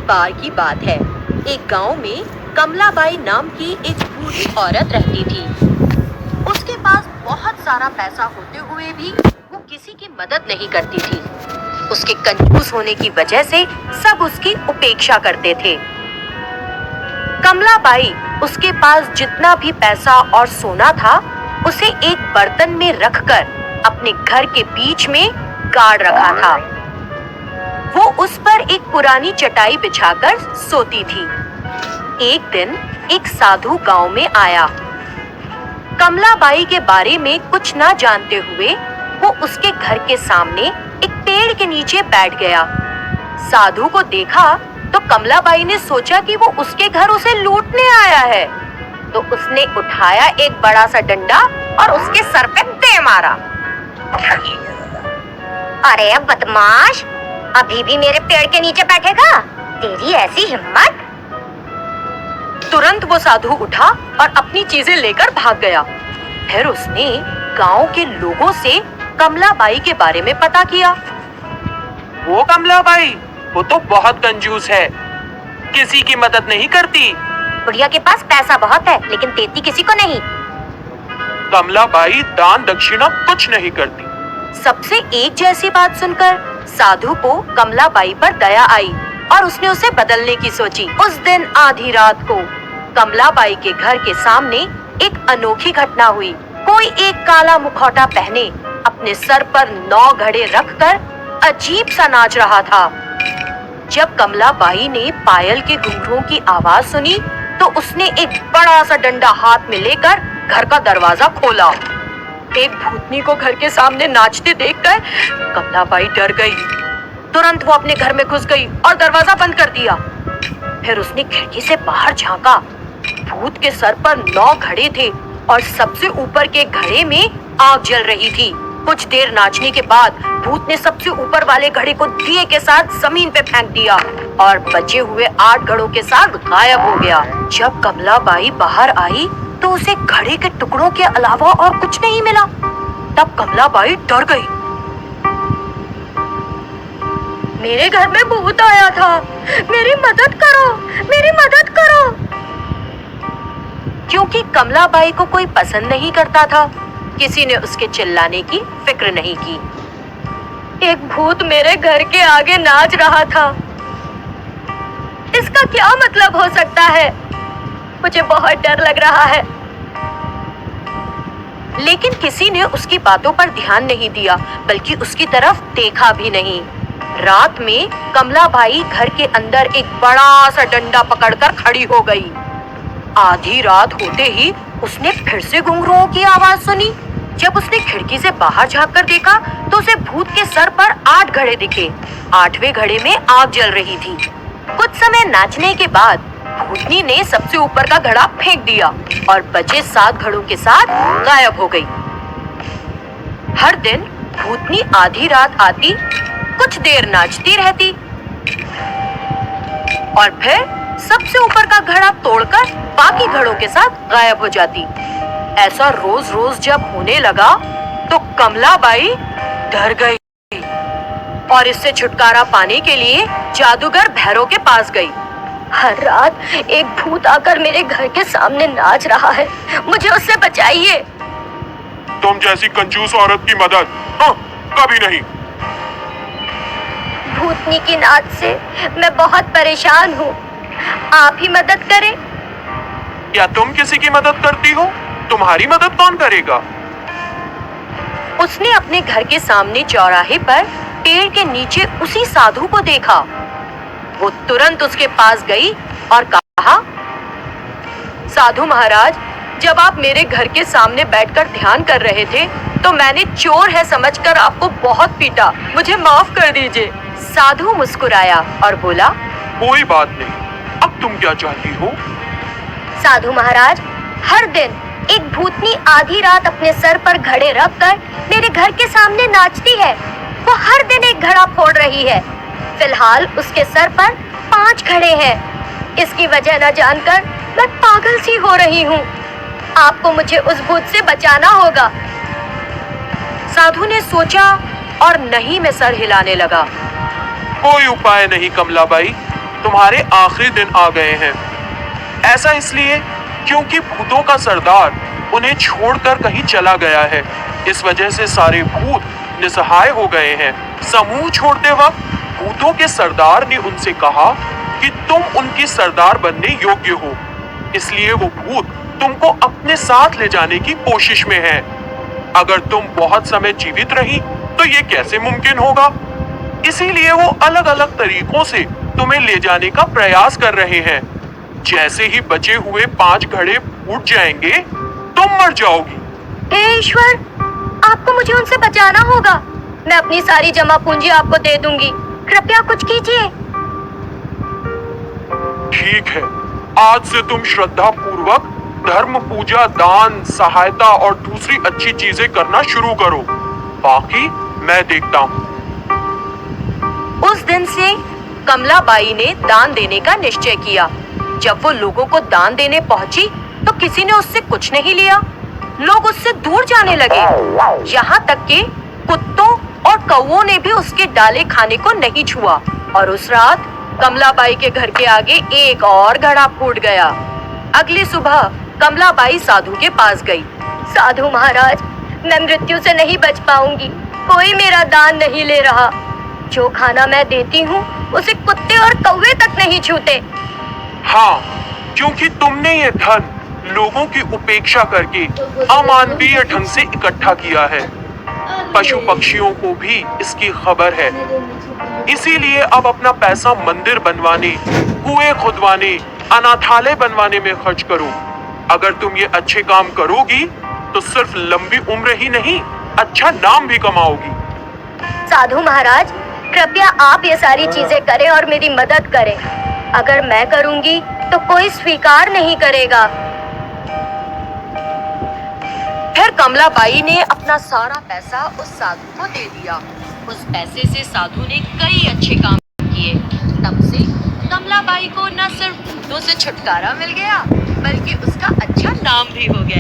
बार की बात है। एक गांव में कमलाबाई नाम की एक बूढ़ी औरत रहती थी। उसके पास बहुत सारा पैसा होते हुए भी वो किसी की मदद नहीं करती थी। उसके कंजूस होने की वजह से सब उसकी उपेक्षा करते थे। कमलाबाई उसके पास जितना भी पैसा और सोना था उसे एक बर्तन में रखकर अपने घर के बीच में गाड़ रखा था। वो उस पर एक पुरानी चटाई बिछाकर सोती थी। एक दिन एक साधु गांव में आया। कमलाबाई के बारे में कुछ ना जानते हुए वो उसके घर के सामने एक पेड़ के नीचे बैठ गया। साधु को देखा तो कमलाबाई ने सोचा कि वो उसके घर उसे लूटने आया है, तो उसने उठाया एक बड़ा सा डंडा और उसके सर पे दे मारा। अरे बदमाश, अभी भी मेरे पेड़ के नीचे बैठेगा? तेरी ऐसी हिम्मत! तुरंत वो साधु उठा और अपनी चीजें लेकर भाग गया। फिर उसने गांव के लोगों से कमलाबाई के बारे में पता किया। वो कमलाबाई, वो तो बहुत कंजूस है, किसी की मदद नहीं करती। बुढ़िया के पास पैसा बहुत है लेकिन देती किसी को नहीं। कमलाबाई दान दक्षिणा कुछ नहीं करती। सबसे एक जैसी बात सुनकर साधु को कमलाबाई पर दया आई और उसने उसे बदलने की सोची। उस दिन आधी रात को कमलाबाई के घर के सामने एक अनोखी घटना हुई। कोई एक काला मुखौटा पहने अपने सर पर 9 घड़े रखकर अजीब सा नाच रहा था। जब कमलाबाई ने पायल के घुंघरुओं की आवाज सुनी तो उसने एक बड़ा सा डंडा हाथ में लेकर घर का दरवाजा खोला। एक भूतनी को घर के सामने नाचते देखकर कमलाबाई डर गई। तुरंत वो अपने घर में घुस गई और दरवाजा बंद कर दिया। फिर उसने खिड़की से बाहर झांका। भूत के सर पर 9 घड़े थे और सबसे ऊपर के घड़े में आग जल रही थी। कुछ देर नाचने के बाद भूत ने सबसे ऊपर वाले घड़े को दिए के साथ जमीन पे फेंक दिया और बचे हुए 8 घड़ों के साथ गायब हो गया। जब कमलाबाई बाहर आई तो उसे घड़े के टुकड़ों के अलावा और कुछ नहीं मिला। तब कमलाबाई डर गई। मेरे घर में भूत आया था, मेरी मदद करो, मेरी मदद करो। क्योंकि कमलाबाई को कोई पसंद नहीं करता था, किसी ने उसके चिल्लाने की फिक्र नहीं की। एक भूत मेरे घर के आगे नाच रहा था, इसका क्या मतलब हो सकता है? मुझे बहुत डर लग रहा है। लेकिन किसी ने उसकी बातों पर ध्यान नहीं दिया, बल्कि उसकी तरफ देखा भी नहीं। रात में कमलाबाई घर के अंदर एक बड़ा सा डंडा पकड़कर खड़ी हो गई। आधी रात होते ही उसने फिर से घुंघरुओं की आवाज सुनी। जब उसने खिड़की से बाहर झांककर देखा तो उसे भूत के सर पर 8 घड़े दिखे। 8वें घड़े में आग जल रही थी। कुछ समय नाचने के बाद भूतनी ने सबसे ऊपर का घड़ा फेंक दिया और बचे 7 घड़ों के साथ गायब हो गई। हर दिन भूतनी आधी रात आती, कुछ देर नाचती रहती और फिर सबसे ऊपर का घड़ा तोड़कर बाकी घड़ों के साथ गायब हो जाती। ऐसा रोज रोज जब होने लगा तो कमलाबाई डर गई और इससे छुटकारा पाने के लिए जादूगर भैरव के पास गई। हर रात एक भूत आकर मेरे घर के सामने नाच रहा है, मुझे उससे बचाइए। तुम जैसी कंजूस औरत की मदद कभी नहीं। भूतनी की नाच से मैं बहुत परेशान हूँ, आप ही मदद करें। क्या तुम किसी की मदद करती हो? तुम्हारी मदद कौन करेगा? उसने अपने घर के सामने चौराहे पर पेड़ के नीचे उसी साधु को देखा। वो तुरंत उसके पास गई और कहा, साधु महाराज, जब आप मेरे घर के सामने बैठकर ध्यान कर रहे थे तो मैंने चोर है समझकर आपको बहुत पीटा, मुझे माफ कर दीजिए। साधु मुस्कुराया और बोला, कोई बात नहीं, अब तुम क्या चाहती हो? साधु महाराज, हर दिन एक भूतनी आधी रात अपने सर पर घड़े रखकर मेरे घर के सामने नाचती है। वो हर दिन एक घड़ा फोड़ रही है। फिलहाल उसके सर पर 5 घड़े हैं। इसकी वजह न जानकर मैं पागल सी हो रही हूँ। आपको मुझे उस भूत से बचाना होगा। साधु ने सोचा और नहीं में सर हिलाने लगा। कोई उपाय नहीं कमलाबाई, तुम्हारे आखिरी दिन आ गए हैं। ऐसा इसलिए क्योंकि भूतों का सरदार उन्हें छोड़कर कहीं चला गया है। इस वजह से सारे भूत निसहाय हो गए हैं। समूह छोड़ते वक्त भूतों के सरदार ने उनसे कहा कि तुम उनकी सरदार बनने योग्य हो, इसलिए वो भूत तुमको अपने साथ ले जाने की कोशिश में है। अगर तुम बहुत समय जीवित रही तो ये कैसे मुमकिन होगा? इसीलिए वो अलग अलग तरीकों से तुम्हें ले जाने का प्रयास कर रहे हैं। जैसे ही बचे हुए 5 घड़े फूट जाएंगे, तुम मर जाओगी। हे ईश्वर, आपको मुझे उनसे बचाना होगा। मैं अपनी सारी जमा पूंजी आपको दे दूंगी। कृपया कुछ कीजिए। ठीक है, आज से तुम श्रद्धा पूर्वक धर्म, पूजा, दान, सहायता और दूसरी अच्छी चीजें करना शुरू करो। बाकी मैं देखता हूँ। उस दिन से कमलाबाई ने दान देने का निश्चय किया। जब वो लोगों को दान देने पहुंची तो किसी ने उससे कुछ नहीं लिया। लोग उससे दूर जाने लगे। यहाँ तक कि कुत्तों और कौवों ने भी उसके डाले खाने को नहीं छुआ। और उस रात कमलाबाई के घर के आगे एक और घड़ा फूट गया। अगली सुबह कमलाबाई साधु के पास गई। साधु महाराज, मैं मृत्यु से नहीं बच पाऊंगी। कोई मेरा दान नहीं ले रहा। जो खाना मैं देती हूँ उसे कुत्ते और कौवे तक नहीं छूते। हाँ, क्योंकि तुमने ये धन लोगों की उपेक्षा करके अमानवीय ढंग से इकट्ठा किया है। पशु पक्षियों को भी इसकी खबर है। इसीलिए अब अपना पैसा मंदिर बनवाने, कुएं खुदवाने, अनाथालय बनवाने में खर्च करो। अगर तुम ये अच्छे काम करोगी तो सिर्फ लंबी उम्र ही नहीं, अच्छा नाम भी कमाओगी। साधु महाराज, कृपया आप ये सारी चीजें करें और मेरी मदद करें। अगर मैं करूंगी तो कोई स्वीकार नहीं करेगा। फिर कमलाबाई ने अपना सारा पैसा उस साधु को दे दिया। उस पैसे से साधु ने कई अच्छे काम किए। तब से कमलाबाई को न सिर्फ भूतों से छुटकारा मिल गया, बल्कि उसका अच्छा नाम भी हो गया।